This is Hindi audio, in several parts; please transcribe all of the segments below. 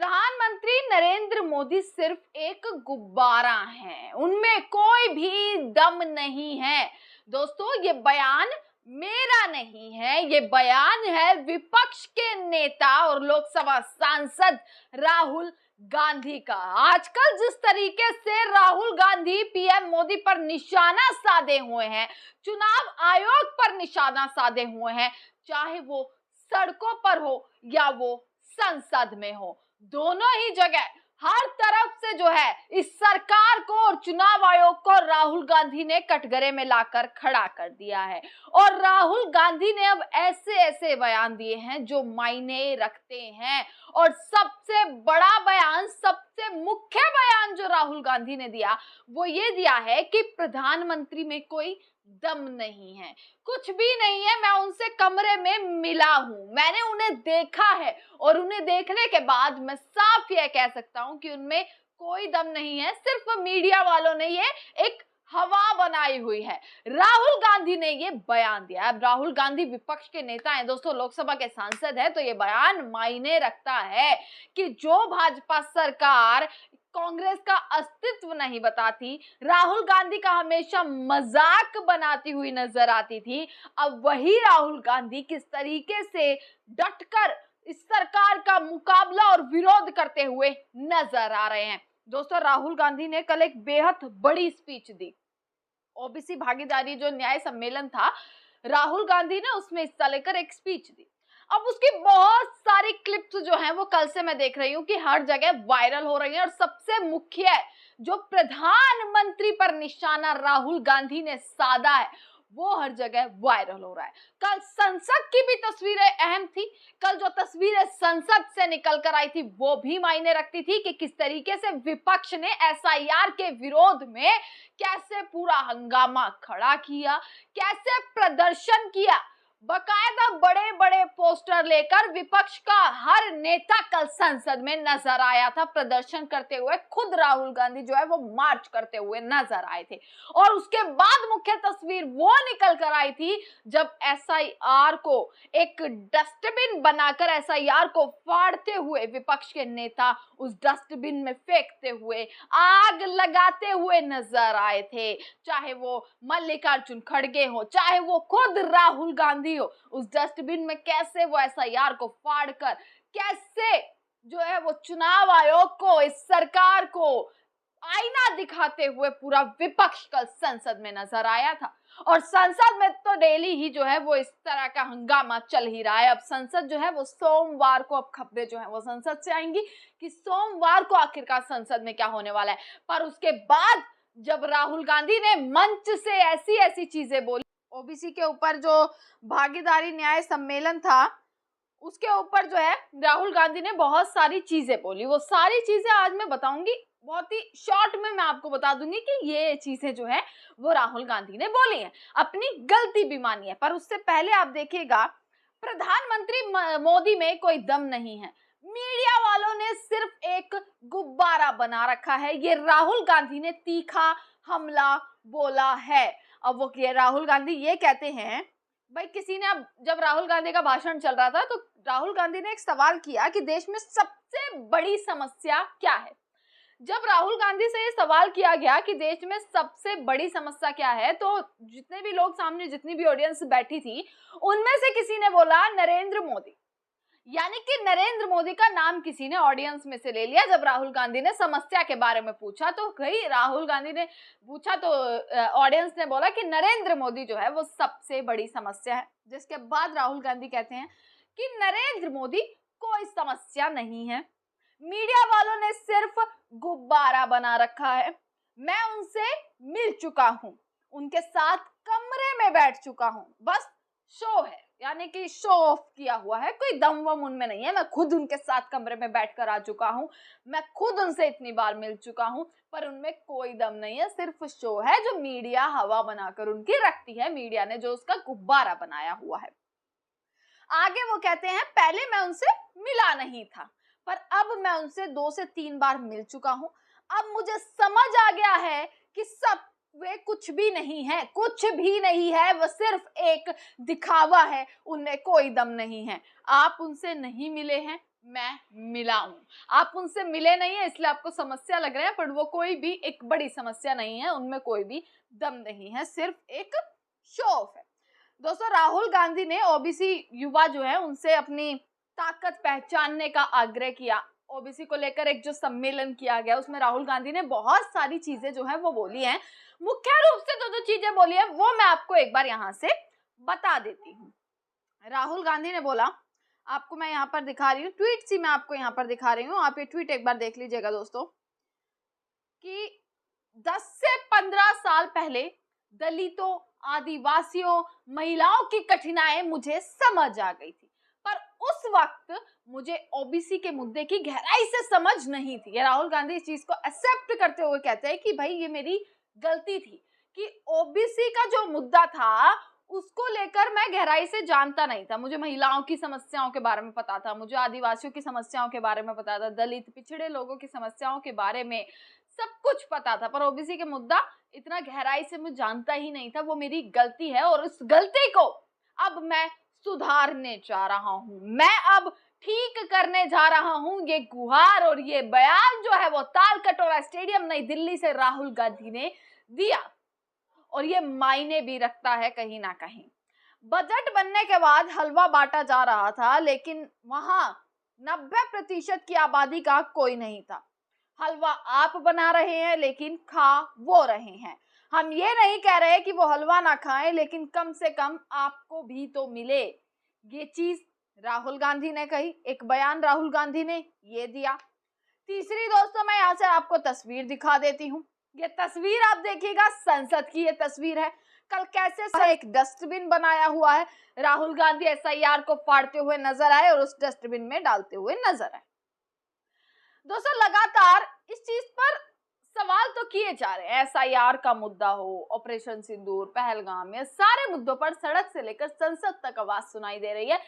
प्रधानमंत्री नरेंद्र मोदी सिर्फ एक गुब्बारा हैं, उनमें कोई भी दम नहीं है। दोस्तों, ये बयान मेरा नहीं है, ये बयान है विपक्ष के नेता और लोकसभा सांसद राहुल गांधी का। आजकल जिस तरीके से राहुल गांधी पीएम मोदी पर निशाना साधे हुए हैं, चुनाव आयोग पर निशाना साधे हुए हैं, चाहे वो सड़कों पर हो या वो संसद में हो, दोनों ही जगह हर तरफ से जो है इस सरकार को और चुनाव आयोग को राहुल गांधी ने कटघरे में लाकर खड़ा कर दिया है। और राहुल गांधी ने अब ऐसे ऐसे बयान दिए हैं जो मायने रखते हैं। और सबसे बड़ा बयान, सबसे मुख्य बयान जो राहुल गांधी ने दिया वो ये दिया है कि प्रधानमंत्री में कोई दम नहीं है, कुछ भी नहीं है। मैं उनसे कमरे में मिला हूं, मैंने उन्हें देखा है और उन्हें देखने के बाद मैं साफ यह कह सकता हूं कि उनमें कोई दम नहीं है। सिर्फ मीडिया वालों ने ये एक हवा बनाई हुई है। राहुल गांधी ने ये बयान दिया। अब राहुल गांधी विपक्ष के नेता हैं दोस्तों, लोकसभा के सांसद हैं, तो ये बयान मायने रखता है कि जो भाजपा सरकार कांग्रेस का अस्तित्व नहीं बताती, राहुल गांधी का हमेशा मजाक बनाती हुई नजर आती थी, अब वही राहुल गांधी किस तरीके से डटकर इस सरकार का मुकाबला और विरोध करते हुए नजर आ रहे हैं। दोस्तों, राहुल गांधी ने कल एक बेहद बड़ी स्पीच दी। ओबीसी भागीदारी जो न्याय सम्मेलन था, राहुल गांधी ने उसमें हिस्सा लेकर एक स्पीच दी। अब उसकी बहुत सारी क्लिप्स जो हैं वो कल से मैं देख रही हूँ कि हर जगह वायरल हो रही हैं। और सबसे मुख्य जो प्रधानमंत्री पर निशाना राहुल गांधी ने साधा है वो हर जगह वायरल हो रहा है। कल संसद की भी तस्वीरें अहम थी। कल जो तस्वीरें संसद से निकल कर आई थी वो भी मायने रखती थी कि किस तरीके से विपक्ष ने एसआईआर के विरोध में कैसे पूरा हंगामा खड़ा किया, कैसे प्रदर्शन किया। बकायदा बड़े बड़े पोस्टर लेकर विपक्ष का हर नेता कल संसद में नजर आया था प्रदर्शन करते हुए। खुद राहुल गांधी जो है वो मार्च करते हुए नजर आए थे। और उसके बाद मुख्य तस्वीर वो निकल कर आई थी जब एसआईआर को एक डस्टबिन बनाकर एसआईआर को फाड़ते हुए विपक्ष के नेता उस डस्टबिन में फेंकते हुए, आग लगाते हुए नजर आए थे। चाहे वो मल्लिकार्जुन खड़गे हो, चाहे वो खुद राहुल गांधी हो, उस डस्टबिन में कैसे वो एसआईआर को फाड़कर कैसे जो है वो चुनाव आयोग को, इस सरकार को आईना दिखाते हुए पूरा विपक्ष कल संसद में नजर आया था। और संसद में तो डेली ही जो है वो इस तरह का हंगामा चल ही रहा है। अब संसद जो है वो सोमवार को, अब खबरें जो है वो संसद से आएंगी कि सोमवार को आखिरकार संसद में क्या होने वाला है। पर उसके बाद जब राहुल गांधी ने मंच से ऐसी ऐसी चीजें बोली, ओबीसी के ऊपर जो भागीदारी न्याय सम्मेलन था उसके ऊपर जो है राहुल गांधी ने बहुत सारी चीजें बोली। वो सारी चीजें आज मैं बताऊंगी, बहुत ही शॉर्ट में मैं आपको बता दूंगी कि ये चीजें जो है वो राहुल गांधी ने बोली हैं, अपनी गलती भी मानी है। पर उससे पहले आप देखिएगा, प्रधानमंत्री मोदी में कोई दम नहीं है, मीडिया वालों ने सिर्फ एक गुब्बारा बना रखा है। ये राहुल गांधी ने तीखा हमला बोला है। अब वो राहुल गांधी ये कहते हैं, भाई किसी ने, अब जब राहुल गांधी का भाषण चल रहा था तो राहुल गांधी ने एक सवाल किया कि देश में सबसे बड़ी समस्या क्या है। जब राहुल गांधी से ये सवाल किया गया कि देश में सबसे बड़ी समस्या क्या है, तो जितने भी लोग सामने, जितनी भी ऑडियंस बैठी थी, उनमें से किसी ने बोला नरेंद्र मोदी। यानी कि नरेंद्र मोदी का नाम किसी ने ऑडियंस में से ले लिया। जब राहुल गांधी ने समस्या के बारे में पूछा तो कहीं राहुल गांधी ने पूछा तो ऑडियंस ने बोला कि नरेंद्र मोदी जो है वो सबसे बड़ी समस्या है। जिसके बाद राहुल गांधी कहते हैं कि नरेंद्र मोदी कोई समस्या नहीं है, मीडिया वालों ने सिर्फ गुब्बारा बना रखा है। मैं उनसे मिल चुका हूं, उनके साथ कमरे में बैठ चुका हूं, बस शो है, यानी कि शो ऑफ किया हुआ है, कोई दम वम उनमें नहीं है। मैं खुद उनके साथ कमरे में बैठकर आ चुका हूं, मैं खुद उनसे इतनी बार मिल चुका हूं, पर उनमें कोई दम नहीं है, सिर्फ शो है जो मीडिया हवा बनाकर उनकी रखती है, मीडिया ने जो उसका गुब्बारा बनाया हुआ है। आगे वो कहते हैं, पहले मैं उनसे मिला नहीं था, पर अब मैं उनसे 2 से 3 बार मिल चुका हूं। अब मुझे समझ आ गया है कि सब वे कुछ भी नहीं है, कुछ भी नहीं है, वो सिर्फ एक दिखावा है, उनमें कोई दम नहीं है। आप उनसे नहीं मिले हैं, मैं मिला हूं। आप उनसे मिले नहीं है इसलिए आपको समस्या लग रहा है, पर वो कोई भी एक बड़ी समस्या नहीं है, उनमें कोई भी दम नहीं है, सिर्फ एक शो ऑफ है। दोस्तों, राहुल गांधी ने ओबीसी युवा जो है उनसे अपनी ताकत पहचानने का आग्रह किया। ओबीसी को लेकर एक जो सम्मेलन किया गया उसमें राहुल गांधी ने बहुत सारी चीजें जो है वो बोली हैं। मुख्य रूप से जो चीजें बोली है वो मैं आपको एक बार यहाँ से बता देती हूँ। राहुल गांधी ने बोला, आपको मैं यहाँ पर दिखा रही हूँ, ट्वीट सी मैं आपको यहाँ पर दिखा रही हूँ, आप ये ट्वीट एक बार देख लीजिएगा दोस्तों, कि 10 से 15 साल पहले दलितों, आदिवासियों, महिलाओं की कठिनाई मुझे समझ आ गई थी, पर उस वक्त मुझे ओबीसी के मुद्दे की गहराई से समझ नहीं थी। ये राहुल गांधी इस चीज को एक्सेप्ट करते हुए कहते हैं कि भाई ये मेरी गलती थी कि ओबीसी का जो मुद्दा था उसको लेकर मैं गहराई से जानता नहीं था। मुझे महिलाओं की समस्याओं के बारे में पता था, मुझे आदिवासियों की समस्याओं के बारे में पता था, दलित पिछड़े लोगों की समस्याओं के बारे में सब कुछ पता था, पर ओबीसी के मुद्दा इतना गहराई से मैं जानता ही नहीं था। वो मेरी गलती है और उस गलती को अब मैं सुधारने जा रहा हूं, मैं अब ठीक करने जा रहा हूं। ये गुहार और ये बयान जो है वो तालकटोरा स्टेडियम नई दिल्ली से राहुल गांधी ने दिया, और ये मायने भी रखता है कहीं ना कहीं। बजट बनने के बाद हलवा बांटा जा रहा था, लेकिन वहां 90% की आबादी का कोई नहीं था। हलवा आप बना रहे हैं लेकिन खा वो रहे हैं। हम ये नहीं कह रहे कि वो हलवा ना खाएं, लेकिन कम से कम आपको भी तो मिले। ये चीज राहुल गांधी ने कही, एक बयान राहुल गांधी ने ये दिया। तीसरी दोस्तों, मैं यहाँ से आपको तस्वीर दिखा देती हूँ। ये तस्वीर आप देखिएगा, संसद की ये तस्वीर है। कल कैसे एक डस्टबिन बनाया हुआ है, राहुल गांधी एसआईआर को फाड़ते हुए नजर आए और उस डस्टबिन में डालते हुए नजर आए। दोस्तों, लगातार इस चीज पर सवाल तो किए जा रहे हैं, एसआईआर का मुद्दा हो, ऑपरेशन सिंदूर, पहलगाम, ये सारे मुद्दों पर सड़क से लेकर संसद तक आवाज सुनाई दे रही है,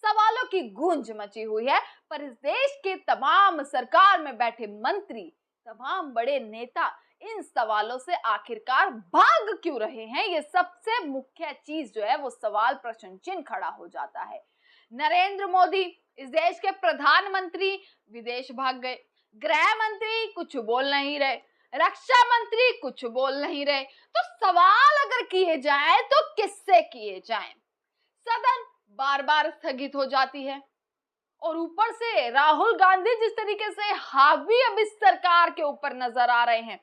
सवालों की गूंज मची हुई है। पर इस देश के तमाम सरकार में बैठे मंत्री, तमाम बड़े नेता इन सवालों से आखिरकार भाग क्यों रहे हैं, ये सबसे मुख्य चीज जो है वो सवाल प्रश्न चिन्ह खड़ा हो जाता है। नरेंद्र मोदी, इस देश के प्रधानमंत्री, विदेश भाग गए, गृह मंत्री कुछ बोल नहीं रहे, रक्षा मंत्री कुछ बोल नहीं रहे। तो सवाल अगर किए जाएं तो किससे किए जाएं? सदन बार बार स्थगित हो जाती है, और ऊपर से राहुल गांधी जिस तरीके से हावी अब इस सरकार के ऊपर नजर आ रहे हैं,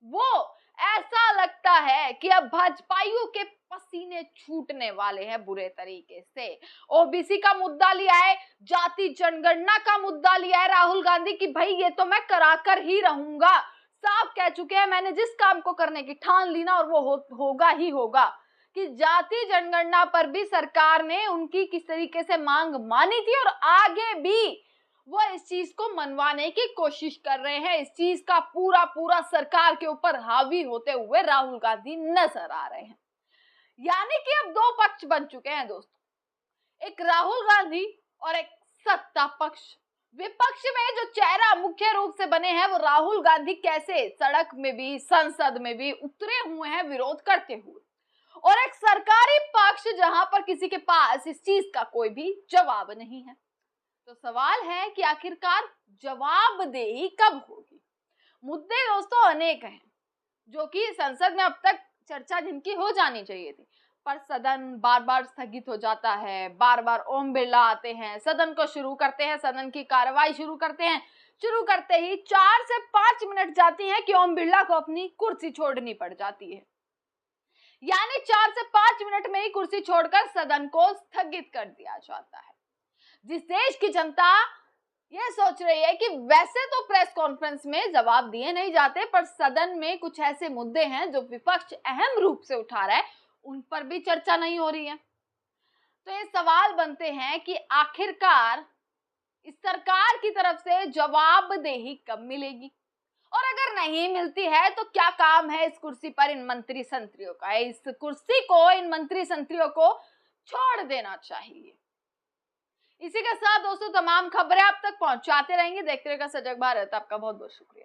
वो ऐसा लगता है कि अब भाजपाइयों के पसीने छूटने वाले हैं बुरे तरीके से। ओबीसी का मुद्दा लिया है, जाति जनगणना का मुद्दा लिया है राहुल गांधी की भाई ये तो मैं कराकर ही रहूंगा। साफ कह चुके हैं, मैंने जिस काम को करने की ठान ली ना, और वो होगा ही होगा। कि जाति जनगणना पर भी सरकार ने उनकी किस तरीके से मांग मानी थी, और आगे भी वो इस चीज को मनवाने की कोशिश कर रहे हैं। इस चीज का पूरा सरकार के ऊपर हावी होते हुए राहुल गांधी नजर आ रहे हैं। यानी कि अब दो पक्ष बन चुके हैं दोस्तों, एक राहुल गांधी और एक सत्ता पक्ष। विपक्ष में जो चेहरा मुख्य रूप से बने हैं वो राहुल गांधी कैसे सड़क में भी संसद में भी उतरे हुए हैं विरोध करते हुए, और एक सरकारी पक्ष जहां पर किसी के पास इस चीज का कोई भी जवाब नहीं है। तो सवाल है कि आखिरकार जवाबदेही कब होगी? मुद्दे दोस्तों अनेक हैं जो कि संसद में अब तक चर्चा जिनकी हो जानी चाहिए थी, पर सदन बार बार स्थगित हो जाता है। बार बार ओम बिरला आते हैं, सदन को शुरू करते हैं, सदन की कार्रवाई शुरू करते हैं, शुरू करते ही 4 से 5 मिनट जाती हैं कि ओम बिरला को अपनी कुर्सी छोड़नी पड़ जाती है। यानी 4 से 5 मिनट में ही कुर्सी छोड़कर सदन को स्थगित कर दिया जाता है। जिस देश की जनता यह सोच रही है कि वैसे तो प्रेस कॉन्फ्रेंस में जवाब दिए नहीं जाते, पर सदन में कुछ ऐसे मुद्दे हैं जो विपक्ष अहम रूप से उठा रहा है, उन पर भी चर्चा नहीं हो रही है। तो ये सवाल बनते हैं कि आखिरकार इस सरकार की तरफ से जवाबदेही कब मिलेगी, और अगर नहीं मिलती है तो क्या काम है इस कुर्सी पर इन मंत्री संत्रियों का? इस कुर्सी को, इन मंत्री संत्रियों को छोड़ देना चाहिए। इसी के साथ दोस्तों तमाम खबरें आप तक पहुंचाते रहेंगे। देखते रहिएगा सजग भारत। आपका बहुत बहुत शुक्रिया।